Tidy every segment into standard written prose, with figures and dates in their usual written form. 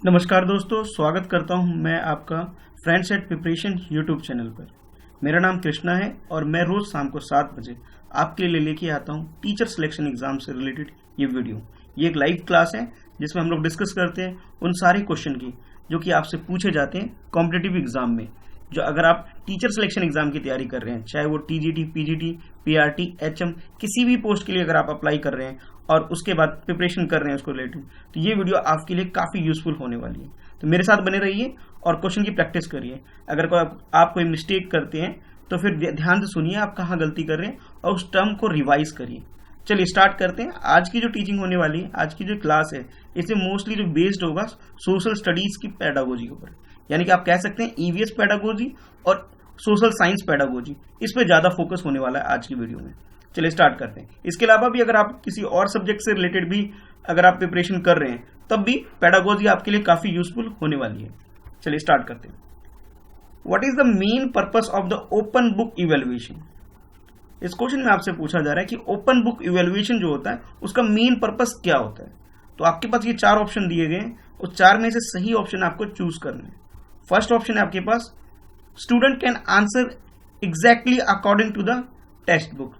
नमस्कार दोस्तों, स्वागत करता हूं मैं आपका friends at preparation YouTube channel पर। मेरा नाम कृष्णा है और मैं रोज शाम को 7 बजे आपके लिए लेके आता हूं टीचर सिलेक्शन एग्जाम से रिलेटेड ये वीडियो। ये एक लाइव क्लास है जिसमें हम लोग डिस्कस करते हैं उन सारे क्वेश्चन की जो कि आपसे पूछे जाते हैं कॉम्पिटिटिव एग्जाम में। जो अगर आप टीचर सिलेक्शन एग्जाम की तैयारी कर रहे हैं, चाहे वो टीजीटी, पीजीटी, पीआरटी, एचएम, किसी भी पोस्ट के लिए अगर आप अप्लाई कर रहे हैं और उसके बाद प्रिपरेशन कर रहे हैं उसको रिलेटेड, तो ये वीडियो आपके लिए काफी यूजफुल होने वाली है। तो मेरे साथ बने रहिए और क्वेश्चन की प्रैक्टिस करिए। अगर आप कोई मिस्टेक करते हैं तो फिर ध्यान से सुनिए आप कहाँ गलती कर रहे हैं और उस टर्म को रिवाइज करिए। चलिए स्टार्ट करते हैं। आज की जो टीचिंग होने वाली है, आज की जो क्लास है, इसमें मोस्टली जो बेस्ड होगा सोशल स्टडीज की पेडागोजी के ऊपर, यानी कि आप कह सकते हैं ईवीएस पेडागोजी और सोशल साइंस पेडागोजी, इस पे ज्यादा फोकस होने वाला है आज की वीडियो में। चलिए स्टार्ट करते हैं। इसके अलावा भी अगर आप किसी और सब्जेक्ट से रिलेटेड भी अगर आप प्रिपरेशन कर रहे हैं तब भी पेडागोजी आपके लिए काफी यूजफुल होने वाली है। चलिए स्टार्ट करते हैं। What is the main purpose of the open book evaluation? इस क्वेश्चन में आपसे पूछा जा रहा है कि ओपन बुक इवेल्युएशन जो होता है उसका मेन पर्पस क्या होता है। तो आपके पास ये 4 ऑप्शन दिए गए हैं, उस 4 में से सही ऑप्शन आपको चूज करना है। फर्स्ट ऑप्शन है आपके पास, student can answer exactly according to the text book,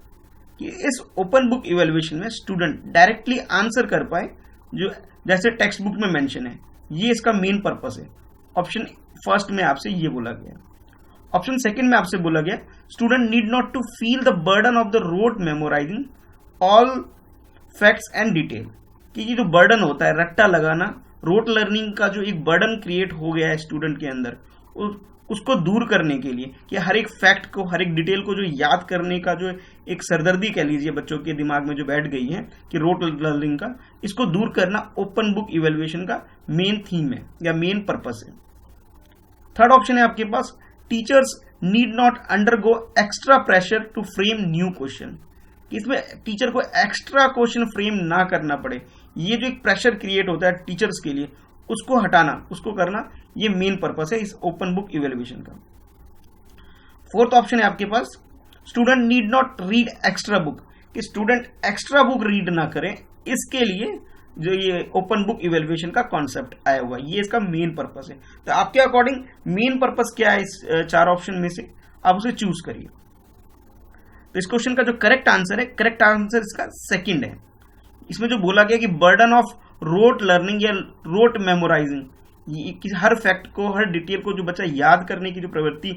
कि इस ओपन बुक इवेल्युएशन में स्टूडेंट डायरेक्टली आंसर कर पाए जो जैसे टेक्स्ट बुक में मेंशन है, ये इसका मेन पर्पस है। ऑप्शन फर्स्ट में आपसे ये बोला गया। ऑप्शन सेकंड में आपसे बोला गया, student need not to feel the burden of the rote memorizing all facts and detail, कि ये जो बर्डन होता है रट्टा लगाना, रोट लर्निंग का जो एक बर्डन क्रिएट हो गया है स्टूडेंट के अंदर, उसको दूर करने के लिए कि हर एक फैक्ट को, हर एक डिटेल को जो याद करने का जो एक सरदर्दी कह लीजिए बच्चों के दिमाग में जो बैठ गई है कि रोट लर्निंग का, इसको दूर करना ओपन बुक इवेल्युएशन का मेन थीम है या मेन पर्पस है। थर्ड ऑप्शन है आपके पास, teachers need not undergo extra pressure to frame new question, इसमें टीचर को एक्स्ट्रा क्वेश्चन फ्रेम ना करना पड़े। ये जो एक प्रेशर क्रिएट होता है टीचर्स के लिए, उसको हटाना, उसको करना, ये मेन पर्पस है इस ओपन बुक इवेल्युएशन का। फोर्थ ऑप्शन है आपके पास, student need not read extra book, कि स्टूडेंट एक्स्ट्रा बुक रीड ना करें, इसके लिए जो ये ओपन बुक इवेल्युएशन का कॉन्सेप्ट आया हुआ है, ये इसका मेन पर्पस है। तो आपके अकॉर्डिंग मेन पर्पस क्या है इस 4 ऑप्शन में से, आप उसे चूज करिए। तो इस क्वेश्चन का जो करेक्ट आंसर है, करेक्ट आंसर इसका सेकंड है। इसमें जो बोला गया कि बर्डन ऑफ रोट लर्निंग या रोट मेमोराइजिंग, कि हर फैक्ट को, हर डिटेल को जो बच्चा याद करने की जो प्रवृत्ति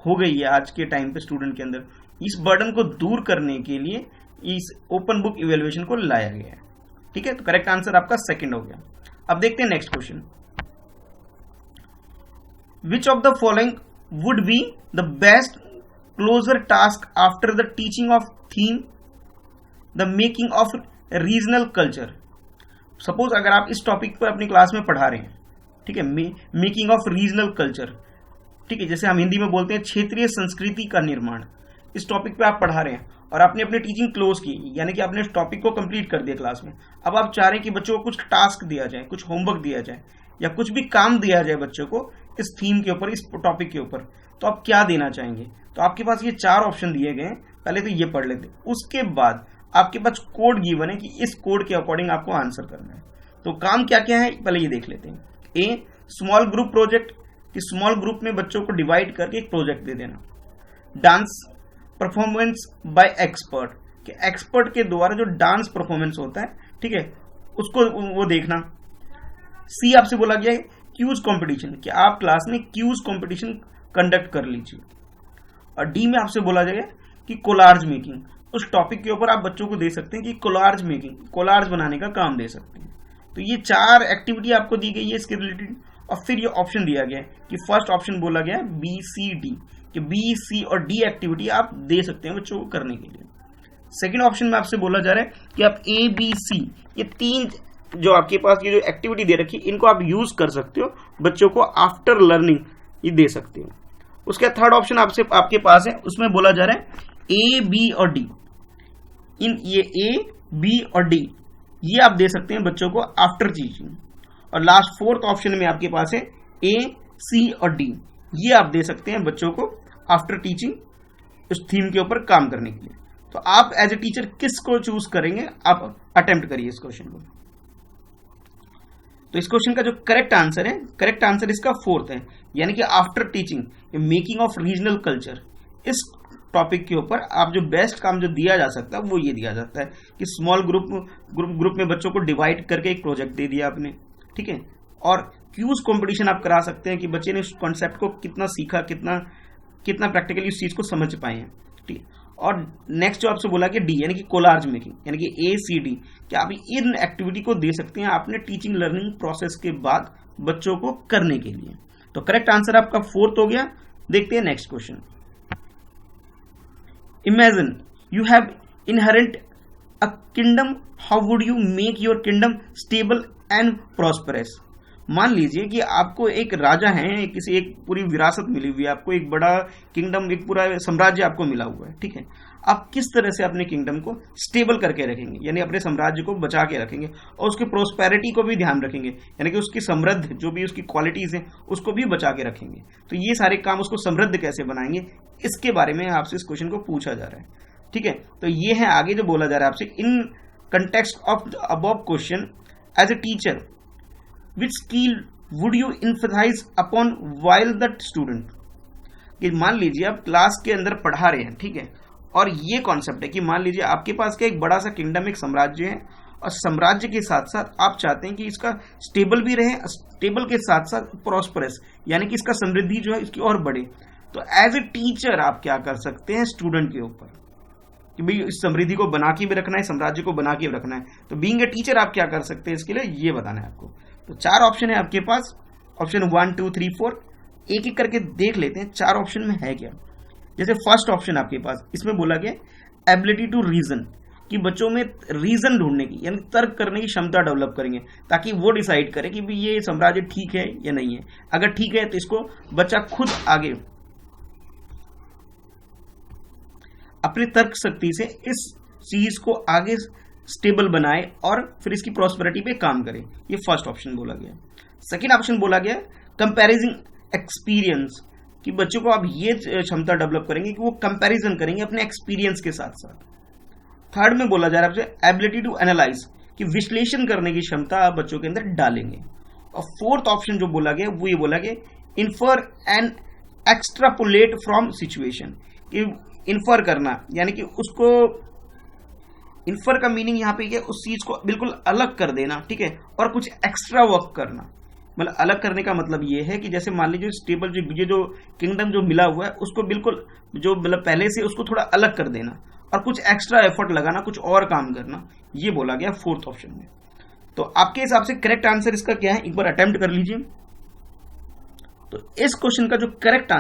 हो गई है आज के टाइम पे स्टूडेंट के अंदर, इस बर्डन को दूर करने के लिए इस ओपन बुक इवेल्युएशन को लाया गया है। ठीक है, तो करेक्ट आंसर आपका सेकंड हो गया। अब देखते हैं next question. Which of the following would be the best closure task after the teaching of theme the making of regional culture? Suppose अगर आप इस टॉपिक पर अपनी क्लास में पढ़ा रहे हैं, ठीक है, मेकिंग ऑफ रीजनल कल्चर, ठीक है, जैसे हम हिंदी में बोलते हैं क्षेत्रीय संस्कृति का निर्माण, इस टॉपिक पे आप पढ़ा रहे हैं और आपने अपनी टीचिंग क्लोज की, यानी कि आपने इस टॉपिक को कंप्लीट कर दिया क्लास में। अब आप चाह रहे हैं कि बच्चों को कुछ टास्क दिया जाए, कुछ होमवर्क दिया जाए या कुछ भी काम दिया जाए बच्चों को इस थीम के ऊपर, इस टॉपिक के ऊपर, तो आप क्या देना चाहेंगे? तो आपके पास ये 4 ऑप्शन दिए गए हैं, पहले तो ये पढ़ लेते, उसके बाद आपके पास कोड गिवन है कि इस कोड के अकॉर्डिंग आपको आंसर करना है। तो काम क्या क्या है पहले ये देख लेते हैं। ए, स्मॉल ग्रुप प्रोजेक्ट, कि स्मॉल ग्रुप में बच्चों को डिवाइड करके एक प्रोजेक्ट दे देना। डांस परफॉर्मेंस बाय एक्सपर्ट, कि एक्सपर्ट के द्वारा जो डांस परफॉर्मेंस होता है, ठीक है, उसको वो देखना। सी आपसे बोला गया है क्यूज कंपटीशन, कि आप क्लास में क्यूज कंपटीशन कंडक्ट कर लीजिए। और डी में आपसे बोला जाएगा कि कोलार्ज मेकिंग, उस टॉपिक के ऊपर आप बच्चों को दे सकते हैं कि कोलार्ज मेकिंग, कोलार्ज बनाने का काम दे सकते हैं। तो ये 4 एक्टिविटी आपको दी गई है इसके रिलेटेड। और फिर ये ऑप्शन दिया गया है कि फर्स्ट ऑप्शन बोला गया है बी सी डी, कि बी सी और डी एक्टिविटी आप दे सकते हैं बच्चों को करने के लिए। सेकंड ऑप्शन में आपसे बोला जा रहा है कि आप ए बी सी, ये 3 जो आपके पास ये जो एक्टिविटी दे रखी है, इनको आप यूज कर सकते हो, बच्चों को आफ्टर लर्निंग ये दे सकते हो। उसका थर्ड ऑप्शन आपके पास है, उसमें बोला जा रहा है ए बी और डी, इन ये ए बी और डी ये आप दे सकते हैं बच्चों को आफ्टर टीचिंग। और लास्ट फोर्थ ऑप्शन में आपके पास है ए सी और डी, ये आप दे सकते हैं बच्चों को आफ्टर टीचिंग उस थीम के ऊपर काम करने के लिए। तो आप एज ए टीचर किसको चूज करेंगे, आप अटेम्प्ट करिए इस क्वेश्चन को। तो इस क्वेश्चन का जो करेक्ट आंसर इसका फोर्थ है, यानी कि after teaching making of regional culture. इस टॉपिक के ऊपर आप जो बेस्ट काम जो दिया जा सकता है वो ये दिया जाता है कि स्मॉल ग्रुप में बच्चों को डिवाइड करके एक प्रोजेक्ट दे दिया आपने, ठीक है, और क्यूज कंपटीशन आप करा सकते हैं कि बच्चे ने उस कॉन्सेप्ट को कितना सीखा, कितना प्रैक्टिकली उस चीज को समझ पाए हैं, ठीक है। और नेक्स्ट जो आपसे बोला कि डी यानी कि कोलाज मेकिंग, यानी कि ACD, कि आप इन एक्टिविटी को दे सकते हैं आपने टीचिंग लर्निंग प्रोसेस के बाद बच्चों को करने के लिए। तो करेक्ट आंसर आपका फोर्थ हो गया। देखते हैं next question. Imagine you have inherent a kingdom, how would you make your kingdom stable and prosperous. मान लीजिए कि आपको एक राजा है, एक पूरी विरासत मिली हुई है, आपको एक बड़ा किंगडम, एक पूरा साम्राज्य आपको मिला हुआ है, ठीक है। आप किस तरह से अपने किंगडम को स्टेबल करके रखेंगे, यानी अपने साम्राज्य को बचा के रखेंगे और उसकी प्रोस्पेरिटी को भी ध्यान रखेंगे, यानी कि उसकी समृद्ध जो भी उसकी क्वालिटीज हैं उसको भी बचा के रखेंगे। तो ये सारे काम उसको समृद्ध कैसे बनाएंगे, इसके बारे में आपसे इस क्वेश्चन को पूछा जा रहा है, ठीक है। तो ये है आगे जो बोला जा रहा है आपसे, in context of above question as a teacher which skill would you emphasize upon while the student। कि मान लीजिए आप क्लास के अंदर पढ़ा रहे हैं, ठीक है, और ये कॉन्सेप्ट है कि मान लीजिए आपके पास का एक बड़ा सा किंगडम, एक साम्राज्य है, और साम्राज्य के साथ साथ आप चाहते हैं कि इसका स्टेबल भी रहे, स्टेबल के साथ साथ प्रॉस्परस, यानी कि इसका समृद्धि जो है इसकी और बढ़े। तो एज ए टीचर आप क्या कर सकते हैं स्टूडेंट के ऊपर कि भाई इस समृद्धि को बना के भी रखना है, साम्राज्य को बना के भी रखना है। तो बीइंग ए टीचर आप क्या कर सकते हैं इसके लिए, ये बताना है आपको। तो 4 ऑप्शन है आपके पास, ऑप्शन 1 2 3 4, एक एक करके देख लेते हैं 4 ऑप्शन में है क्या। जैसे फर्स्ट ऑप्शन आपके पास, इसमें बोला गया एबिलिटी टू रीजन, कि बच्चों में रीजन ढूंढने की यानी तर्क करने की क्षमता डेवलप करेंगे, ताकि वो डिसाइड करे कि भाई ये साम्राज्य ठीक है या नहीं है। अगर ठीक है तो इसको बच्चा खुद आगे अपने तर्क शक्ति से इस चीज को आगे स्टेबल बनाए और फिर इसकी प्रॉस्पेरिटी पे काम करे। ये फर्स्ट ऑप्शन बोला गया। सेकंड ऑप्शन बोला गया कंपैरिजन एक्सपीरियंस, कि बच्चों को आप ये क्षमता डेवलप करेंगे कि वो कंपैरिजन करेंगे अपने एक्सपीरियंस के साथ साथ। थर्ड में बोला जा रहा है आपसे एबिलिटी टू एनालाइज, कि विश्लेषण करने की क्षमता आप बच्चों के अंदर डालेंगे। और फोर्थ ऑप्शन जो बोला गया वो ये बोला गया infer and extrapolate from situation, कि इन्फर करना, यानी कि उसको इन्फर का मीनिंग यहाँ पे है उस चीज को बिल्कुल अलग कर देना, ठीक है, और कुछ एक्स्ट्रा वर्क करना। मतलब अलग करने का मतलब ये है कि जैसे मान लीजिए स्टेबल जो किंगडम जो मिला हुआ है उसको बिल्कुल जो मतलब पहले से उसको थोड़ा अलग कर देना और कुछ एक्स्ट्रा एफर्ट लगाना, कुछ और काम करना, ये बोला गया फोर्थ ऑप्शन में। तो आपके हिसाब से करेक्ट आंसर इसका क्या है, एक बार अटेम्प्ट कर लीजिए। तो इस क्वेश्चन का जो करेक्ट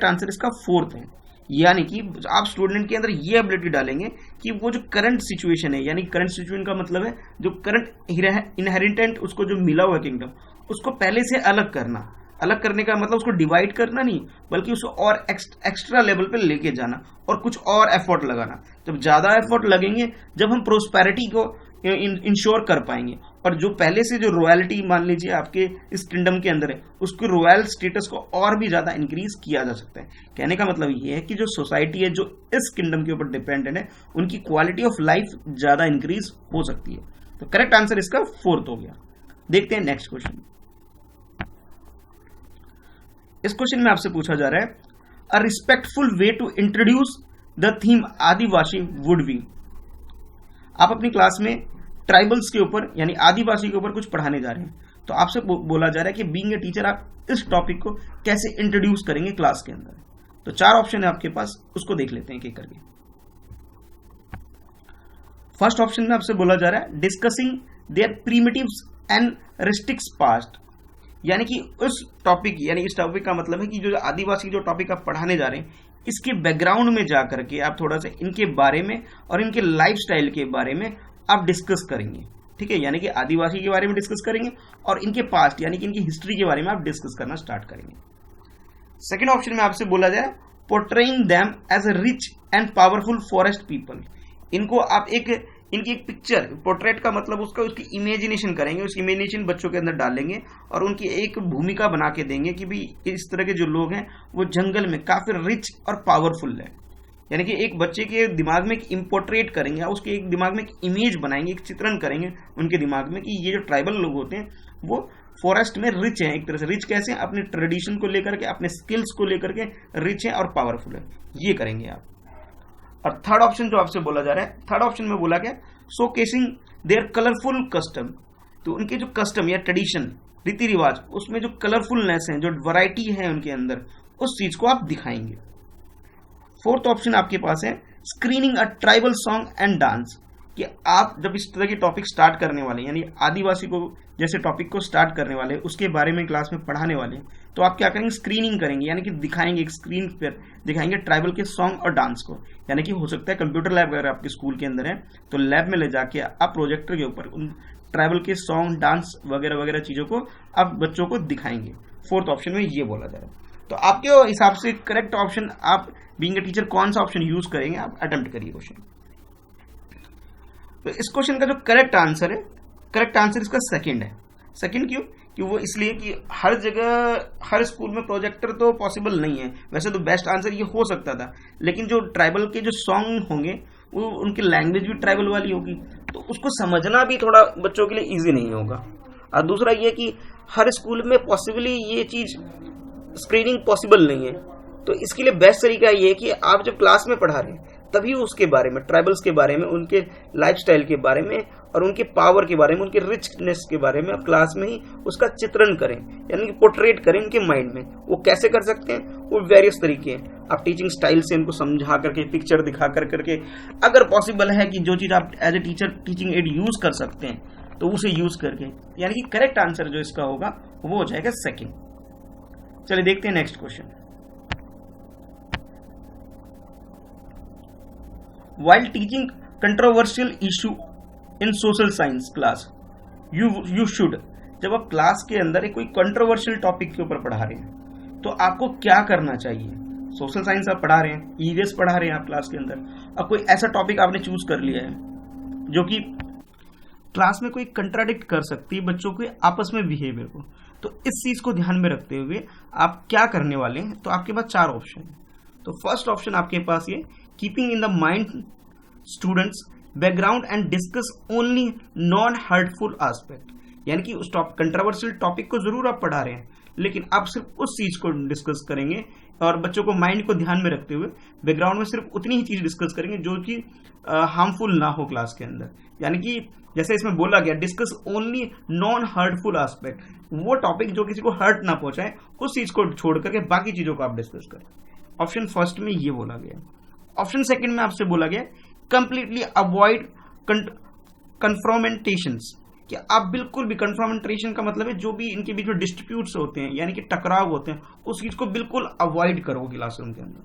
आंसर इसका फोर्थ है, यानी कि आप स्टूडेंट के अंदर ये एबिलिटी डालेंगे कि वो जो करंट सिचुएशन है, यानी करंट सिचुएशन का मतलब है जो करंट इनहेरिटेंट उसको जो मिला हुआ किंगडम, उसको पहले से अलग करना। अलग करने का मतलब उसको डिवाइड करना नहीं, बल्कि उसको और एक्स्ट्रा लेवल पे लेके जाना और कुछ और एफर्ट लगाना। जब ज्यादा एफर्ट लगेंगे, जब हम प्रोस्पेरिटी को इंश्योर कर पाएंगे, और जो पहले से जो रॉयल्टी मान लीजिए आपके इस किंगडम के अंदर है, उसके रॉयल स्टेटस को और भी ज्यादा इंक्रीज किया जा सकता है। कहने का मतलब ये है कि जो सोसाइटी है जो इस किंगडम के ऊपर डिपेंडेंट है, उनकी क्वालिटी ऑफ लाइफ ज्यादा इंक्रीज हो सकती है। तो करेक्ट आंसर इसका फोर्थ हो गया। देखते हैं नेक्स्ट क्वेश्चन। इस क्वेश्चन में आपसे पूछा जा रहा है a respectful way to introduce the theme adivasi would be. आप अपनी क्लास में ट्राइबल्स के ऊपर यानी आदिवासी के ऊपर कुछ पढ़ाने जा रहे हैं, तो आपसे बोला जा रहा है कि बीइंग ए टीचर आप इस टॉपिक को कैसे इंट्रोड्यूस करेंगे क्लास के अंदर। तो 4 ऑप्शन है आपके पास, उसको देख लेते हैं एक करके। फर्स्ट ऑप्शन में आपसे बोला जा रहा है discussing their primitives and restricts past, यानी कि उस टॉपिक यानी इस टॉपिक का मतलब है कि जो आदिवासी जो टॉपिक आप पढ़ाने जा रहे हैं, इसके बैकग्राउंड में जाकर के आप थोड़ा सा इनके बारे में और इनके लाइफस्टाइल के बारे में आप डिस्कस करेंगे, ठीक है। यानी कि आदिवासी के बारे में डिस्कस करेंगे और इनके पास्ट यानी कि इनकी हिस्ट्री के बारे में आप डिस्कस करना स्टार्ट करेंगे। सेकेंड ऑप्शन में आपसे बोला जाए portraying them as a rich and powerful forest people, इनको आप इनकी एक पिक्चर, पोर्ट्रेट का मतलब उसकी इमेजिनेशन करेंगे, उस इमेजिनेशन बच्चों के अंदर डालेंगे और उनकी एक भूमिका बना के देंगे कि भी इस तरह के जो लोग हैं वो जंगल में काफी रिच और पावरफुल है। यानी कि एक बच्चे के दिमाग में एक पोर्ट्रेट करेंगे, उसके एक दिमाग में एक इमेज बनाएंगे, एक चित्रण करेंगे उनके दिमाग में कि ये जो ट्राइबल लोग होते हैं वो फॉरेस्ट में रिच है, एक तरह से रिच कैसे, अपने ट्रेडिशन को लेकर के, अपने स्किल्स को लेकर के रिच है और पावरफुल है, ये करेंगे आप। और थर्ड ऑप्शन जो आपसे बोला जा रहा है, थर्ड ऑप्शन में बोला गया शोकेसिंग देयर कलरफुल कस्टम, तो उनके जो कस्टम या ट्रेडिशन, रीति रिवाज, उसमें जो कलरफुलनेस है, जो वैरायटी है उनके अंदर, उस चीज को आप दिखाएंगे। फोर्थ ऑप्शन आपके पास है screening a tribal song and dance, कि आप जब इस तरह की टॉपिक स्टार्ट करने वाले, यानी आदिवासी को जैसे टॉपिक को स्टार्ट करने वाले, उसके बारे में क्लास में पढ़ाने वाले, तो आप क्या करेंगे, स्क्रीनिंग करेंगे, यानी कि दिखाएंगे, एक स्क्रीन पर दिखाएंगे ट्राइबल के सॉन्ग और डांस को। यानी कि हो सकता है कंप्यूटर लैब अगर आपके स्कूल के अंदर है तो लैब में ले जाके आप प्रोजेक्टर के ऊपर उन ट्राइबल के सॉन्ग, डांस वगैरह वगैरह चीजों को आप बच्चों को दिखाएंगे। फोर्थ ऑप्शन में ये बोला जा रहा है। तो आपके हिसाब से करेक्ट ऑप्शन, आप बीइंग अ टीचर कौन सा ऑप्शन यूज करेंगे, आप अटेम्प्ट करिए क्वेश्चन। तो इस क्वेश्चन का जो करेक्ट आंसर है, करेक्ट आंसर इसका सेकंड है। सेकंड क्यों? कि वो इसलिए कि हर जगह, हर स्कूल में प्रोजेक्टर तो पॉसिबल नहीं है। वैसे तो बेस्ट आंसर ये हो सकता था, लेकिन जो ट्राइबल के जो सॉन्ग होंगे वो उनकी लैंग्वेज भी ट्राइबल वाली होगी, तो उसको समझना भी थोड़ा बच्चों के लिए इजी नहीं होगा। और दूसरा ये कि हर स्कूल में पॉसिबली ये चीज स्क्रीनिंग पॉसिबल नहीं है, तो इसके लिए बेस्ट तरीका ये है कि आप जब क्लास में पढ़ा रहे हैं तभी उसके बारे में, ट्राइबल्स के बारे में, उनके लाइफस्टाइल के बारे में और उनके पावर के बारे में, उनके रिचनेस के बारे में आप क्लास में ही उसका चित्रण करें, यानी कि पोर्ट्रेट करें उनके माइंड में। वो कैसे कर सकते हैं? वो वेरियस तरीके हैं। आप टीचिंग स्टाइल से उनको समझा करके, पिक्चर दिखा करके, अगर पॉसिबल है कि जो चीज आप as a teacher teaching aid use कर सकते हैं तो उसे यूज करके, यानी कि करेक्ट आंसर जो इसका होगा वो हो जाएगा सेकेंड। चलिए देखते हैं next question. While teaching controversial issue in social science class, you should, जब आप क्लास के अंदर एक कोई कंट्रोवर्शियल टॉपिक के ऊपर पढ़ा रहे हैं तो आपको क्या करना चाहिए? सोशल साइंस आप पढ़ा रहे हैं, ईवीएस पढ़ा रहे हैं आप क्लास के अंदर, अब कोई ऐसा टॉपिक आपने चूज कर लिया है जो कि क्लास में कोई कंट्राडिक्ट कर सकती है बच्चों के आपस में बिहेवियर को, तो इस चीज को ध्यान में रखते हुए आप क्या करने वाले हैं? तो आपके पास 4 ऑप्शन है। तो फर्स्ट ऑप्शन आपके पास ये, keeping in the mind students background and discuss only non hurtful aspect, यानी कि उस कंट्रोवर्शियल टॉपिक को जरूर आप पढ़ा रहे हैं लेकिन आप सिर्फ उस चीज को डिस्कस करेंगे और बच्चों को माइंड को ध्यान में रखते हुए बैकग्राउंड में सिर्फ उतनी ही चीज डिस्कस करेंगे जो कि हार्मफुल ना हो क्लास के अंदर। यानी कि जैसे इसमें बोला गया, discuss only non hurtful aspect, वो टॉपिक जो किसी को हर्ट ना पहुंचाए उस चीज को छोड़ करके बाकी चीजों को आप डिस्कस करें। ऑप्शन फर्स्ट में ये बोला गया। ऑप्शन सेकंड में आपसे बोला गया कंप्लीटली अवॉइड कन्फ्रॉमेंटेशंस, कि आप बिल्कुल भी, कन्फ्रॉमेंटेशन का मतलब है जो भी इनके बीच में डिस्प्यूट्स होते हैं, यानी कि टकराव होते हैं, उस चीज को बिल्कुल अवॉइड करो क्लासरूम के अंदर।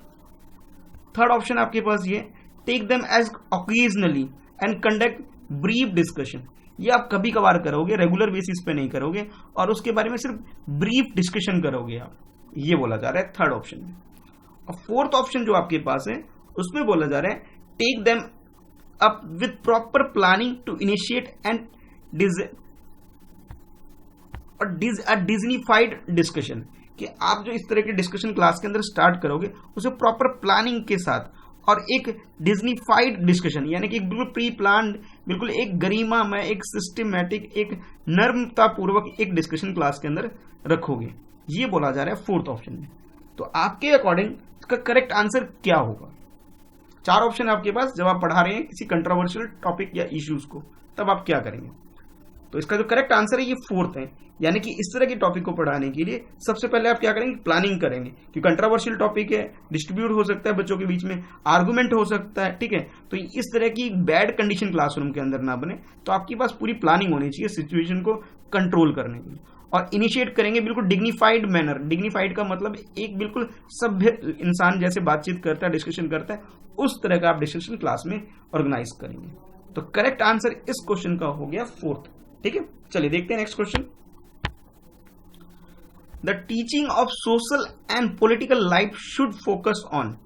थर्ड ऑप्शन आपके पास ये, take them as occasionally and conduct brief discussion, ये आप कभी कभार करोगे, रेगुलर बेसिस पे नहीं करोगे और उसके बारे में सिर्फ ब्रीफ डिस्कशन करोगे आप, ये बोला जा रहा है थर्ड ऑप्शन में। और फोर्थ ऑप्शन जो आपके पास है उसमें बोला जा रहा है take them up with proper planning to initiate and dignified discussion, कि आप जो इस तरह के डिस्कशन क्लास के अंदर स्टार्ट करोगे उसे प्रॉपर प्लानिंग के साथ और एक डिज्नीफाइड डिस्कशन, यानी कि बिल्कुल प्री प्लान्ड, बिल्कुल एक गरिमा में, एक सिस्टमैटिक, एक नर्मता पूर्वक एक डिस्कशन क्लास के अंदर रखोगे, ये बोला जा रहा है फोर्थ ऑप्शन में। तो आपके अकॉर्डिंग इसका करेक्ट आंसर क्या होगा? 4 ऑप्शन आपके पास, जब आप पढ़ा रहे हैं किसी कंट्रोवर्शियल टॉपिक या इश्यूज को, तब आप क्या करेंगे? तो इसका जो करेक्ट आंसर है ये फोर्थ है, यानी कि इस तरह के टॉपिक को पढ़ाने के लिए सबसे पहले आप क्या करेंगे? प्लानिंग करेंगे, कि कंट्रोवर्शियल टॉपिक है, डिस्ट्रीब्यूट हो सकता है बच्चों के बीच में, आर्गुमेंट हो सकता है, ठीक है, तो इस तरह की बैड कंडीशन क्लासरूम के अंदर ना बने, तो आपके पास पूरी प्लानिंग होनी चाहिए सिचुएशन को कंट्रोल करने के लिए। और इनिशिएट करेंगे बिल्कुल डिग्निफाइड मैनर, डिग्निफाइड का मतलब एक बिल्कुल सभ्य इंसान जैसे बातचीत करता है, डिस्कशन करता है, उस तरह का आप डिस्कशन क्लास में ऑर्गेनाइज करेंगे। तो करेक्ट आंसर इस क्वेश्चन का हो गया फोर्थ। ठीक है, चलिए देखते हैं next question. The teaching of social and political life should focus on,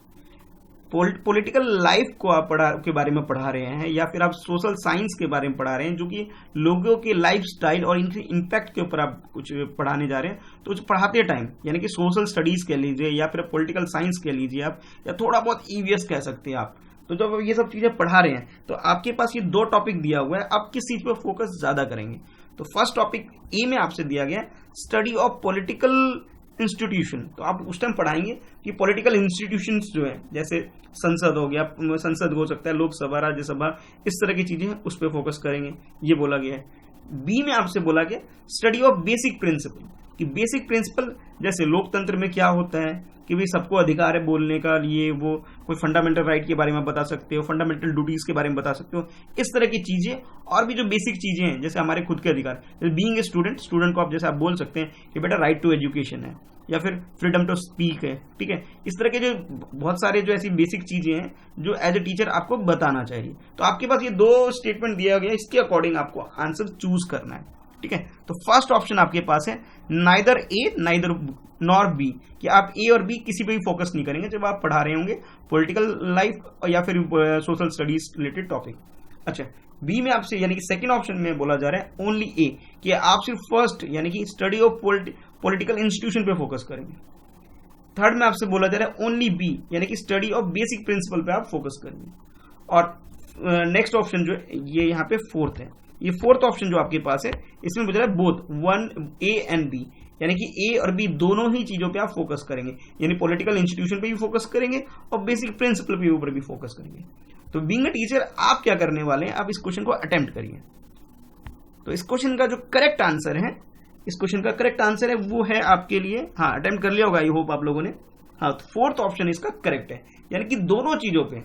political life को आप के बारे में पढ़ा रहे हैं या फिर आप सोशल साइंस के बारे में पढ़ा रहे हैं, जो कि लोगों के लाइफ स्टाइल और इनके इम्पैक्ट के ऊपर आप कुछ पढ़ाने जा रहे हैं, तो पढ़ाते टाइम, यानी कि सोशल स्टडीज कह लीजिए या फिर पॉलिटिकल साइंस कह लीजिए आप, या थोड़ा बहुत ईवीएस कह सकते हैं आप, तो जब ये सब चीजें पढ़ा रहे हैं तो आपके पास ये 2 टॉपिक दिया हुआ है, आप किस चीज पर फोकस ज्यादा करेंगे? तो फर्स्ट टॉपिक ए में आपसे दिया गया स्टडी ऑफ पॉलिटिकल इंस्टीट्यूशन। तो आप उस टाइम पढ़ाएंगे कि पॉलिटिकल इंस्टीट्यूशंस जो है, जैसे संसद हो गया, संसद हो सकता है लोकसभा, राज्यसभा, इस तरह की चीजें हैं, उस पर फोकस करेंगे, ये बोला गया है। बी में आपसे बोला गया स्टडी ऑफ बेसिक प्रिंसिपल, कि बेसिक प्रिंसिपल जैसे लोकतंत्र में क्या होता है कि भाई सबको अधिकार है बोलने का, ये वो कोई फंडामेंटल राइट के बारे में बता सकते हो, फंडामेंटल ड्यूटीज के बारे में बता सकते हो, इस तरह की चीजें। और भी जो बेसिक चीजें हैं जैसे हमारे खुद के अधिकार, बीइंग ए स्टूडेंट, स्टूडेंट को आप जैसे आप बोल सकते हैं कि बेटा राइट टू एजुकेशन है या फिर फ्रीडम टू स्पीक है, ठीक है। इस तरह के जो बहुत सारे जो ऐसी बेसिक चीजें हैं जो एज ए टीचर आपको बताना चाहिए। तो आपके पास ये दो स्टेटमेंट दिया गया, इसके अकॉर्डिंग आपको आंसर चूज करना है, ठीक है। तो फर्स्ट ऑप्शन आपके पास है neither A neither nor be, कि आप ए और बी किसी पे भी फोकस नहीं करेंगे जब आप पढ़ा रहे होंगे पॉलिटिकल लाइफ या फिर सोशल स्टडीज रिलेटेड टॉपिक। अच्छा, बी में आपसे यानी कि सेकंड ऑप्शन में बोला जा रहा है ओनली ए, कि आप सिर्फ फर्स्ट यानी कि स्टडी ऑफ पॉलिटिकल इंस्टीट्यूशन पे फोकस करेंगे। थर्ड में आपसे बोला जा रहा है ओनली बी, यानी कि स्टडी ऑफ बेसिक प्रिंसिपल पे आप फोकस करेंगे। और नेक्स्ट ऑप्शन जो है ये यहाँ पे फोर्थ है, ये फोर्थ ऑप्शन जो आपके पास है इसमें बोला है both one A and B, यानी कि ए और बी दोनों ही चीजों पे आप फोकस करेंगे, यानी पॉलिटिकल इंस्टीट्यूशन पे भी फोकस करेंगे और बेसिक प्रिंसिपल के ऊपर भी फोकस करेंगे। तो बीइंग अ टीचर आप क्या करने वाले हैं, आप इस क्वेश्चन को अटेम्प्ट करिए। तो इस क्वेश्चन का जो करेक्ट आंसर है, इस क्वेश्चन का करेक्ट आंसर है वो है आपके लिए, हाँ अटेम्प्ट कर लिया होगा आई होप आप लोगों ने, हाँ तो फोर्थ ऑप्शन इसका करेक्ट है, यानी कि दोनों चीजों पे,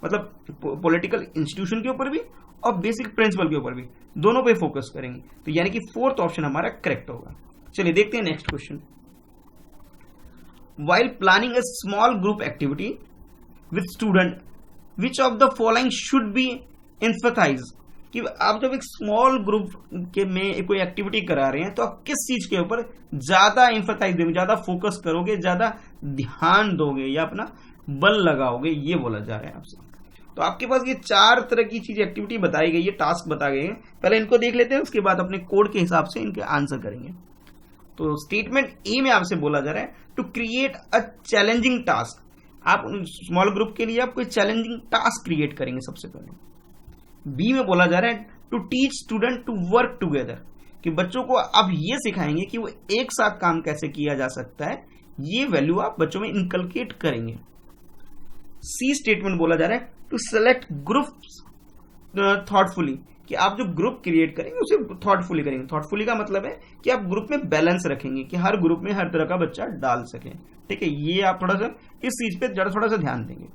मतलब पॉलिटिकल इंस्टीट्यूशन के ऊपर भी और बेसिक प्रिंसिपल के ऊपर भी, दोनों पे फोकस करेंगे। तो यानी कि फोर्थ ऑप्शन हमारा करेक्ट होगा। चलिए देखते हैं next question. While planning a small group activity with student which of the following should be emphasize, कि आप जब एक स्मॉल ग्रुप के में कोई एक्टिविटी करा रहे हैं तो आप किस चीज के ऊपर ज्यादा एम्फसाइज दोगे, ज्यादा फोकस करोगे, ज्यादा ध्यान दोगे या अपना बल लगाओगे, ये बोला जा रहा है आपसे। तो आपके पास ये चार तरह की चीज एक्टिविटी बताई गई है, टास्क बताए गए हैं, पहले इनको देख लेते हैं, उसके बाद अपने कोड के हिसाब से इनके आंसर करेंगे। तो स्टेटमेंट ए में आपसे बोला जा रहा है to create a challenging task, आप स्मॉल ग्रुप के लिए आप कोई चैलेंजिंग टास्क क्रिएट करेंगे सबसे पहले। बी में बोला जा रहा है to teach student to work together, कि बच्चों को आप ये सिखाएंगे कि वो एक साथ काम कैसे किया जा सकता है, ये वैल्यू आप बच्चों में इनकलकेट करेंगे। सी स्टेटमेंट बोला जा रहा है टू सेलेक्ट ग्रुप्स थॉटफुली, कि आप जो ग्रुप क्रिएट करेंगे उसे थॉटफुली करेंगे। थॉटफुली का मतलब है कि आप ग्रुप में बैलेंस रखेंगे, कि हर ग्रुप में हर तरह का बच्चा डाल सके, ठीक है। ये आप थोड़ा सा इस चीज पे थोड़ा सा ध्यान देंगे।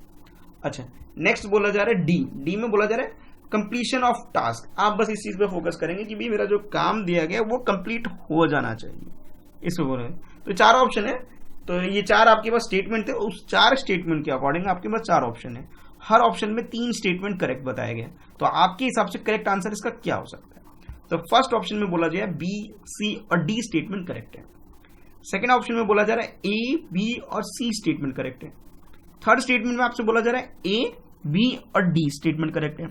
अच्छा, नेक्स्ट बोला जा रहा है डी। डी में बोला जा रहा है कंप्लीशन ऑफ टास्क, आप बस इस चीज पे फोकस करेंगे कि भाई मेरा जो काम दिया गया वो कंप्लीट हो जाना चाहिए, इसको बोल रहे हैं। तो चार ऑप्शन है, तो ये चार आपके पास स्टेटमेंट थे, उस चार स्टेटमेंट के अकॉर्डिंग आपके पास चार ऑप्शन है, हर ऑप्शन में 3 स्टेटमेंट करेक्ट बताया गया। तो आपके हिसाब से करेक्ट आंसर इसका क्या हो सकता है? तो फर्स्ट ऑप्शन में बोला जाए बी, सी और डी स्टेटमेंट करेक्ट है। सेकेंड ऑप्शन में बोला जा रहा है ए, बी और सी स्टेटमेंट करेक्ट है। थर्ड स्टेटमेंट में आपसे बोला जा रहा है ए, बी और डी स्टेटमेंट करेक्ट है।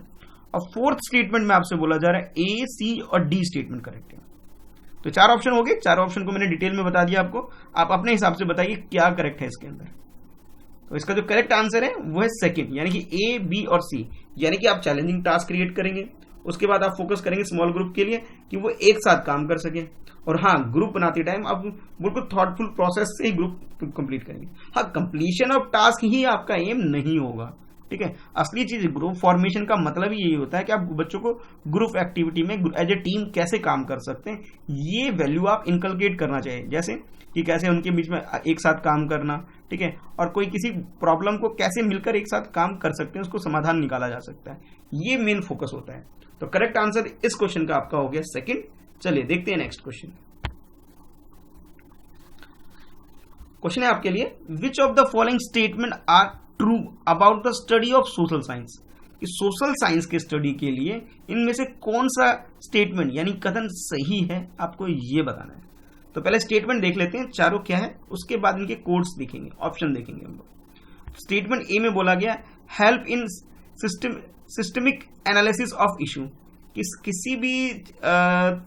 और फोर्थ स्टेटमेंट में आपसे बोला जा रहा है ए, सी और डी स्टेटमेंट करेक्ट है। तो चार ऑप्शन हो गए, चार ऑप्शन को मैंने डिटेल में बता दिया आपको, आप अपने हिसाब से बताइए क्या करेक्ट है इसके अंदर। तो इसका जो करेक्ट आंसर है वो है सेकंड, यानी कि ए, बी और सी, यानी कि आप चैलेंजिंग टास्क क्रिएट करेंगे, उसके बाद आप फोकस करेंगे स्मॉल ग्रुप के लिए कि वो एक साथ काम कर सके। और हाँ, ग्रुप बनाते टाइम आप बिल्कुल थॉटफुल प्रोसेस से ही ग्रुप कंप्लीट करेंगे। हाँ, कंप्लीशन ऑफ टास्क ही आपका एम नहीं होगा, ठीक है। असली चीज ग्रुप फॉर्मेशन का मतलब ही यही होता है कि आप बच्चों को ग्रुप एक्टिविटी में एज ए टीम कैसे काम कर सकते हैं, ये वैल्यू आप इनकलकेट करना चाहिए। जैसे कि कैसे उनके बीच में एक साथ काम करना, ठीक है, और कोई किसी प्रॉब्लम को कैसे मिलकर एक साथ काम कर सकते हैं, उसको समाधान निकाला जा सकता है, ये मेन फोकस होता है। तो करेक्ट आंसर इस क्वेश्चन का आपका हो गया सेकंड। चलिए देखते हैं नेक्स्ट क्वेश्चन। क्वेश्चन है आपके लिए which of the following statement are true about the study of social science, कि सोशल साइंस के स्टडी के लिए इनमें से कौन सा स्टेटमेंट यानी कथन सही है, आपको ये बताना है। तो पहले स्टेटमेंट देख लेते हैं चारों क्या है, उसके बाद इनके कोड्स देखेंगे, ऑप्शन देखेंगे हम लोग। स्टेटमेंट ए में बोला गया help in systemic analysis of issue, किसी भी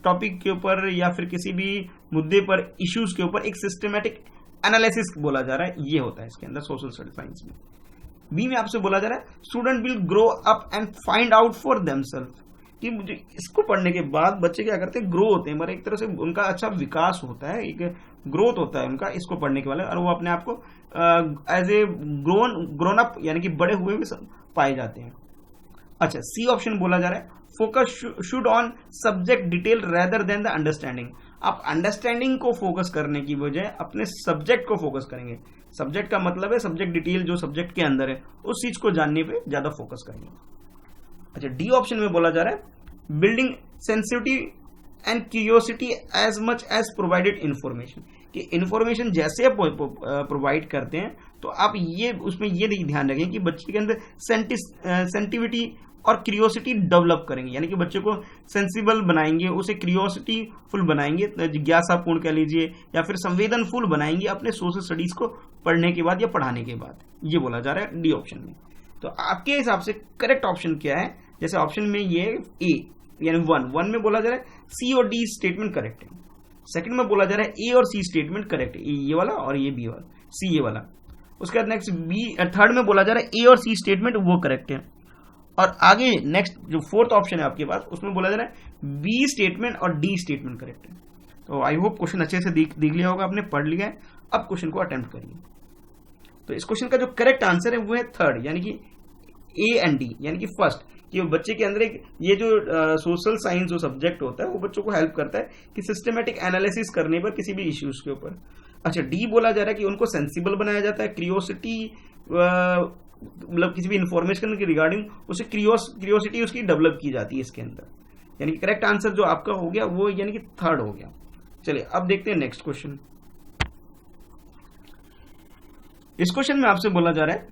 टॉपिक के ऊपर या फिर किसी भी मुद्दे पर, इश्यूज के ऊपर एक सिस्टमेटिक एनालिसिस बोला जा रहा है, ये होता है इसके अंदर सोशल साइंस में। बी में आपसे बोला जा रहा है student will grow up and find out for themselves, कि मुझे इसको पढ़ने के बाद बच्चे क्या करते हैं, ग्रो होते हैं, एक तरह से उनका अच्छा विकास होता है, एक ग्रोथ होता है उनका इसको पढ़ने के वाले, और वो अपने आप को एज ए ग्रोन अप यानी कि बड़े हुए भी पाए जाते हैं। अच्छा, सी ऑप्शन बोला जा रहा है focus should on subject detail rather than the understanding. आप अंडरस्टैंडिंग को फोकस करने की बजाय अपने सब्जेक्ट को फोकस करेंगे। सब्जेक्ट का मतलब है सब्जेक्ट डिटेल, जो सब्जेक्ट के अंदर है उस चीज को जानने पे ज्यादा फोकस करेंगे। अच्छा, डी ऑप्शन में बोला जा रहा है building sensitivity and curiosity as much as provided information, कि इंफॉर्मेशन जैसे आप प्रोवाइड करते हैं तो आप ये उसमें ये ध्यान रखें कि बच्चे के अंदर सेंसिटिविटी और क्यूरियोसिटी डेवलप करेंगे, यानी कि बच्चे को सेंसिबल बनाएंगे, उसे क्यूरियोसिटी फुल बनाएंगे, जिज्ञासापूर्ण कह लीजिए, या फिर संवेदनफुल बनाएंगे अपने सोशल स्टडीज को पढ़ने के बाद या पढ़ाने के बाद। ये बोला जा रहा है डी ऑप्शन में। तो आपके हिसाब से करेक्ट ऑप्शन क्या है? जैसे ऑप्शन में ये ए यानी वन में बोला जा रहा है सी और डी स्टेटमेंट करेक्ट है, सेकंड में बोला जा रहा है ए और सी स्टेटमेंट करेक्ट है, ये वाला और ये बी वाला, सी ये वाला। उसके बाद नेक्स्ट बी थर्ड में बोला जा रहा है ए और सी स्टेटमेंट वो करेक्ट है, और आगे नेक्स्ट जो फोर्थ ऑप्शन है आपके पास उसमें बोला जा रहा है बी स्टेटमेंट और डी स्टेटमेंट करेक्ट है। तो आई होप क्वेश्चन अच्छे से देख लिया होगा आपने, पढ़ लिया है। अब क्वेश्चन को अटेम्प्ट करिए। तो इस क्वेश्चन का जो करेक्ट आंसर है वो है थर्ड, यानी कि ए एंड डी, यानी कि फर्स्ट, कि बच्चे के अंदर एक ये जो सोशल साइंस जो सब्जेक्ट होता है वो बच्चों को हेल्प करता है कि सिस्टमेटिक एनालिसिस करने पर किसी भी इश्यूज के ऊपर। अच्छा, डी बोला जा रहा है कि उनको सेंसिबल बनाया जाता है, क्यूरियोसिटी मतलब किसी भी इंफॉर्मेशन के रिगार्डिंग उसे क्यूरियोसिटी उसकी डेवलप की जाती है इसके अंदर, यानी कि करेक्ट आंसर जो आपका हो गया वो यानी कि थर्ड हो गया। चलिए अब देखते हैं नेक्स्ट क्वेश्चन। इस क्वेश्चन में आपसे बोला जा रहा है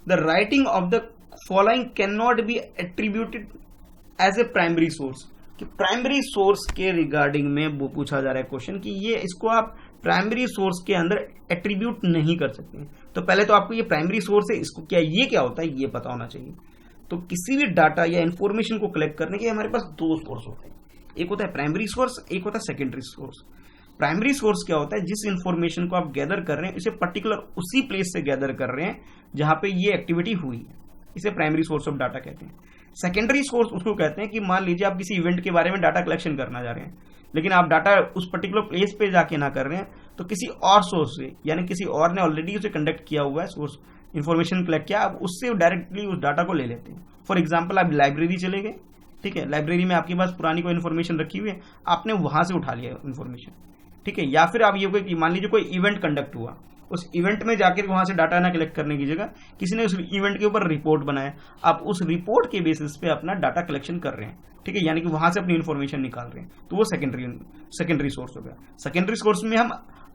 the writing of the following can not be attributed as a primary source, कि प्राइमरी सोर्स के रिगार्डिंग में वो पूछा जा रहा है क्वेश्चन कि ये इसको आप प्राइमरी सोर्स के अंदर एट्रीब्यूट नहीं कर सकते। तो पहले तो आपको ये प्राइमरी सोर्स है, इसको क्या होता है ये पता होना चाहिए। तो किसी भी डाटा या इंफॉर्मेशन को कलेक्ट करने के हमारे पास दो सोर्स होते हैं, एक होता है प्राइमरी सोर्स, एक होता है सेकेंडरी सोर्स। प्राइमरी सोर्स क्या होता है? जिस इंफॉर्मेशन को आप गैदर कर रहे हैं इसे पर्टिकुलर उसी प्लेस से गैदर कर रहे हैं जहां पे ये एक्टिविटी हुई है, इसे प्राइमरी सोर्स ऑफ डाटा कहते हैं। सेकेंडरी सोर्स उसको कहते हैं कि मान लीजिए आप किसी इवेंट के बारे में डाटा कलेक्शन करना जा रहे हैं, लेकिन आप डाटा उस पर्टिकुलर प्लेस पे जाके ना कर रहे हैं, तो किसी और सोर्स से, यानी किसी और ने ऑलरेडी उसे कंडक्ट किया हुआ है, सोर्स इन्फॉर्मेशन कलेक्ट किया, आप उससे डायरेक्टली उस डाटा को ले लेते हैं। फॉर एग्जाम्पल, आप लाइब्रेरी चले गए, ठीक है, लाइब्रेरी में आपके पास पुरानी कोई इन्फॉर्मेशन रखी हुई है, आपने वहां से उठा लिया इन्फॉर्मेशन, ठीक है। या फिर आप ये कोई मान लीजिए कोई इवेंट कंडक्ट हुआ, उस इवेंट में जाकर वहां से डाटा ना कलेक्ट करने की जगह किसी ने उस इवेंट के ऊपर रिपोर्ट बनाया, आप उस रिपोर्ट के बेसिस पे अपना डाटा कलेक्शन कर रहे हैं, ठीक है, यानी कि वहां से अपनी इन्फॉर्मेशन निकाल रहे हैं, तो वो सेकेंडरी सोर्स हो गया। सेकेंडरी सोर्स में हम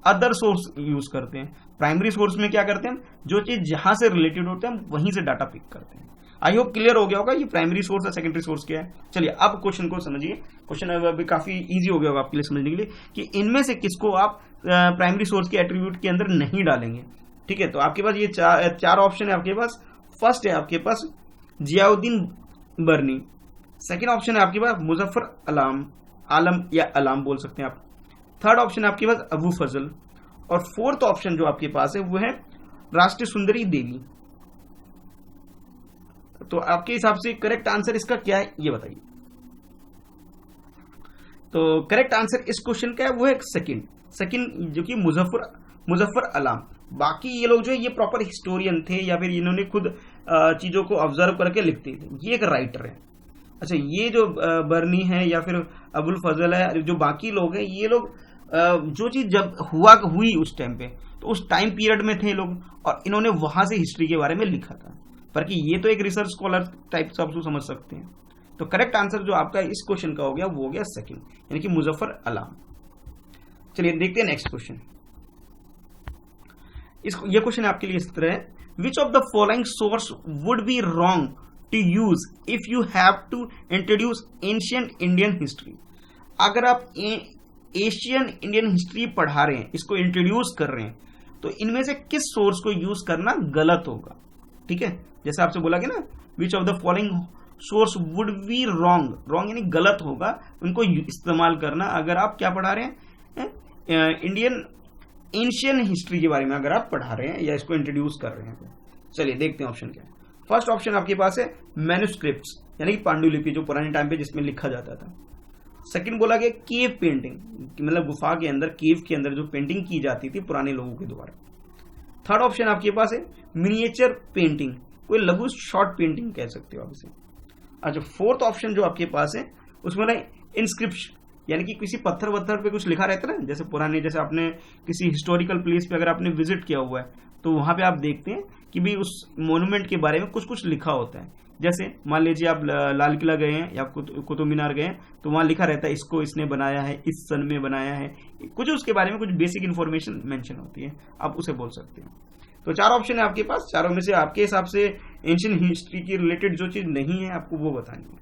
अदर सोर्स यूज करते हैं। प्राइमरी सोर्स में क्या करते हैं? जो चीज जहां से रिलेटेड होते हैं वहीं से डाटा पिक करते हैं। आई होप क्लियर हो गया होगा ये प्राइमरी सोर्स और सेकेंडरी सोर्स क्या है। चलिए अब क्वेश्चन को समझिए। क्वेश्चन अभी काफी इजी हो गया होगा आपके लिए समझने के लिए कि इनमें से किसको आप प्राइमरी सोर्स के एट्रीब्यूट के अंदर नहीं डालेंगे, ठीक है। तो आपके पास ये चार ऑप्शन है आपके पास। फर्स्ट है आपके पास जियाउद्दीन बर्नी, सेकेंड ऑप्शन है आपके पास मुजफ्फर आलम या अलाम बोल सकते हैं आप, थर्ड ऑप्शन है आपके पास अबू फजल, और फोर्थ ऑप्शन जो आपके पास है वो है राष्ट्रीय सुंदरी देवी। तो आपके हिसाब से करेक्ट आंसर इसका क्या है ये बताइए। तो करेक्ट आंसर इस क्वेश्चन का है वो है सेकंड जो कि मुजफ्फर अलाम। बाकी ये लोग जो है ये प्रॉपर हिस्टोरियन थे या फिर इन्होंने खुद चीजों को ऑब्जर्व करके लिखते थे, ये एक राइटर है। अच्छा, ये जो बर्नी है या फिर अबुल फजल है, जो बाकी लोग हैं, ये लोग जो चीज जब हुई उस टाइम पे, तो उस टाइम पीरियड में थे लोग और इन्होंने वहां से हिस्ट्री के बारे में लिखा था। पर कि ये तो एक रिसर्च स्कॉलर टाइप से आप समझ सकते हैं। तो करेक्ट आंसर जो आपका इस क्वेश्चन का हो गया वो हो गया सेकंड, यानी कि मुजफ्फर अलाम। चलिए देखते हैं नेक्स्ट क्वेश्चन। ये क्वेश्चन आपके लिए इस तरह है, which of the following source would be wrong to use if you have to introduce ancient Indian history. अगर आप एशियन इंडियन हिस्ट्री पढ़ा रहे हैं, इसको इंट्रोड्यूस कर रहे हैं, तो इनमें से किस सोर्स को यूज करना गलत होगा, ठीक है। जैसे आपसे बोला गया ना, विच of the following source would be wrong यानी गलत होगा उनको इस्तेमाल करना अगर आप क्या पढ़ा रहे हैं, इंडियन एंशियन हिस्ट्री के बारे में अगर आप पढ़ा रहे हैं या इसको इंट्रोड्यूस कर रहे हैं। तो चलिए देखते हैं ऑप्शन क्या है। फर्स्ट ऑप्शन आपके पास है मैन्युस्क्रिप्ट्स, यानी कि पांडुलिपि जो पुराने टाइम पे जिसमें लिखा जाता था। सेकंड बोला गया केव पेंटिंग, मतलब गुफा के अंदर, केव के अंदर जो पेंटिंग की जाती थी पुराने लोगों के द्वारा। थर्ड ऑप्शन आपके पास है मिनिएचर पेंटिंग, कोई लघु शॉर्ट पेंटिंग कह सकते हो आप इसे। अच्छा, फोर्थ ऑप्शन जो आपके पास है उसमें ना इंस्क्रिप्शन, यानी कि किसी पत्थर वत्थर पे कुछ लिखा रहता है ना, जैसे पुराने, जैसे आपने किसी हिस्टोरिकल प्लेस पे अगर आपने विजिट किया हुआ है तो वहां पे आप देखते हैं कि भी उस मोन्यूमेंट के बारे में कुछ कुछ लिखा होता है। जैसे मान लीजिए आप लाल किला गए हैं या कुतुब मीनार गए हैं तो वहां लिखा रहता है इसको इसने बनाया है, इस सन में बनाया है, कुछ उसके बारे में कुछ बेसिक इन्फॉर्मेशन मेंशन होती है, आप उसे बोल सकते हैं। तो 4 ऑप्शन है आपके पास, चारों में से आपके हिसाब से एंशिएंट हिस्ट्री की रिलेटेड जो चीज नहीं है आपको वो बतानी है।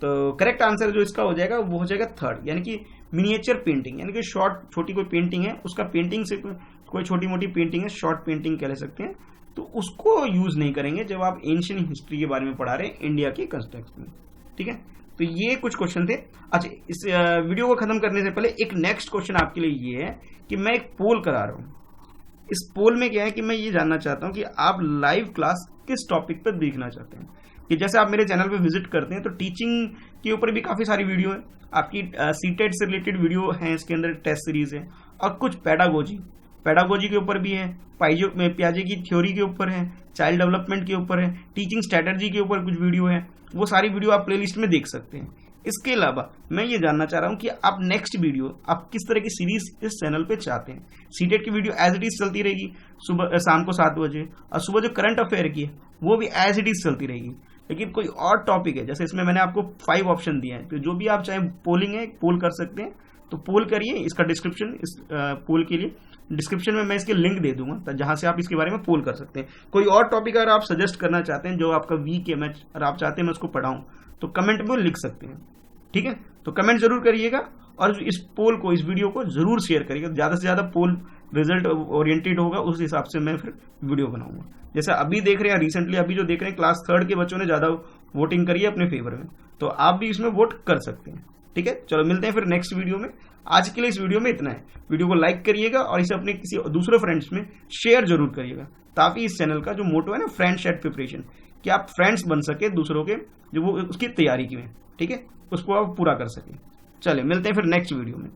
तो करेक्ट आंसर जो इसका हो जाएगा वो हो जाएगा थर्ड, यानी कि मिनिएचर पेंटिंग, यानी कि शॉर्ट, छोटी कोई पेंटिंग है, उसका पेंटिंग से कोई छोटी मोटी पेंटिंग है, शॉर्ट पेंटिंग कह सकते हैं, तो उसको यूज नहीं करेंगे जब आप एंशिएंट हिस्ट्री के बारे में पढ़ा रहे हैं इंडिया के कंटेक्स्ट में। ठीक है, तो ये कुछ क्वेश्चन थे। अच्छा, इस वीडियो को खत्म करने से पहले एक नेक्स्ट क्वेश्चन आपके लिए ये है कि मैं एक पोल करा रहा हूं। इस पोल में क्या है कि मैं ये जानना चाहता हूं कि आप लाइव क्लास किस टॉपिक पर देखना चाहते हैं। कि जैसे आप मेरे चैनल पे विजिट करते हैं तो टीचिंग के ऊपर भी काफी सारी वीडियो है, आपकी सीटेट से रिलेटेड वीडियो है, इसके अंदर टेस्ट सीरीज है, और कुछ पेडागोजी के ऊपर भी है, पियाजे की थ्योरी के ऊपर है, चाइल्ड डेवलपमेंट के ऊपर है, टीचिंग स्ट्रेटजी के ऊपर कुछ वीडियो है, वो सारी वीडियो आप प्लेलिस्ट में देख सकते हैं। इसके अलावा मैं ये जानना चाह रहा हूं कि आप नेक्स्ट वीडियो आप किस तरह की सीरीज इस चैनल पे चाहते हैं। सीटेट की वीडियो एज इट इज चलती रहेगी सुबह शाम को 7 बजे, और सुबह जो करंट अफेयर की है वो भी एज इट इज चलती रहेगी। लेकिन कोई और टॉपिक है, जैसे इसमें मैंने आपको 5 ऑप्शन दिए हैं, तो जो भी आप चाहे पोलिंग है पोल कर सकते हैं, तो पोल करिए। इसका डिस्क्रिप्शन, इस पोल के लिए डिस्क्रिप्शन में मैं इसके लिंक दे दूंगा जहां से आप इसके बारे में पोल कर सकते हैं। कोई और टॉपिक अगर आप सजेस्ट करना चाहते हैं जो आपका वीक है, अगर आप चाहते हैं मैं उसको पढ़ाऊं, तो कमेंट में लिख सकते हैं। ठीक है, तो कमेंट जरूर करिएगा और इस पोल को, इस वीडियो को जरूर शेयर करिएगा। ज्यादा से ज्यादा पोल रिजल्ट ओरिएंटेड होगा, उस हिसाब से मैं फिर वीडियो बनाऊंगा। जैसे अभी देख रहे हैं, रिसेंटली अभी जो देख रहे हैं, क्लास 3 के बच्चों ने ज्यादा वोटिंग करी है अपने फेवर में, तो आप भी इसमें वोट कर सकते हैं। ठीक है, चलो मिलते हैं फिर नेक्स्ट वीडियो में। आज के लिए इस वीडियो में इतना है। वीडियो को लाइक करिएगा और इसे अपने किसी दूसरे फ्रेंड्स में शेयर जरूर करिएगा, ताकि इस चैनल का जो मोटो है ना, फ्रेंड्स एट प्रिपरेशन, कि आप फ्रेंड्स बन सके दूसरों के, जो वो उसकी तैयारी की है, ठीक है, उसको आप पूरा कर सके। चलिए मिलते हैं फिर नेक्स्ट वीडियो में।